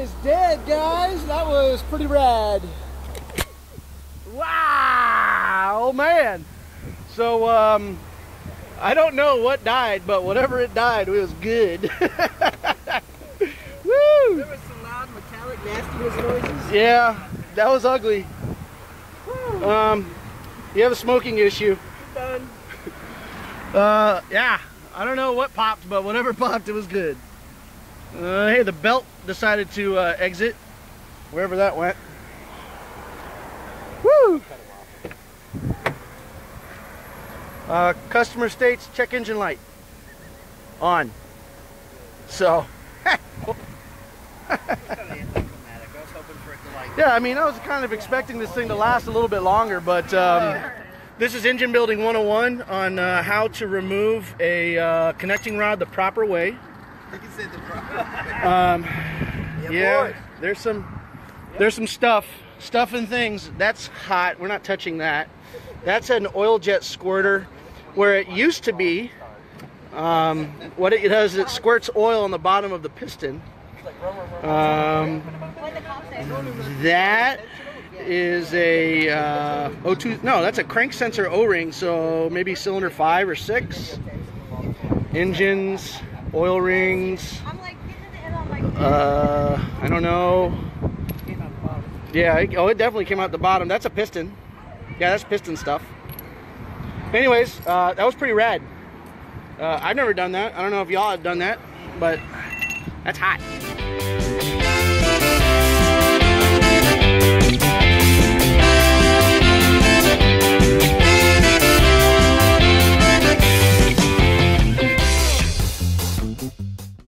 is dead, guys. That was pretty rad. Wow, man. So, I don't know what died, but whatever it died, it was good. Woo! There was some loud metallic nastiness noises. Yeah, that was ugly. Woo. You have a smoking issue. Done. Yeah, I don't know what popped, but whatever popped, it was good. Hey, the belt decided to exit wherever that went. Woo! Customer states check engine light on. So, yeah, I mean, I was kind of expecting this thing to last a little bit longer, but this is Engine Building 101 on how to remove a connecting rod the proper way. Yeah, there's some stuff and things. That's hot. We're not touching that. That's an oil jet squirter. Where it used to be, what it does is it squirts oil on the bottom of the piston. That is a O2. No, that's a crank sensor O-ring. So maybe cylinder 5 or 6. Engines, oil rings. I don't know. Yeah, it definitely came out the bottom. That's a piston. Yeah, that's piston stuff. Anyways, that was pretty rad. I've never done that. I don't know if y'all have done that, but that's hot.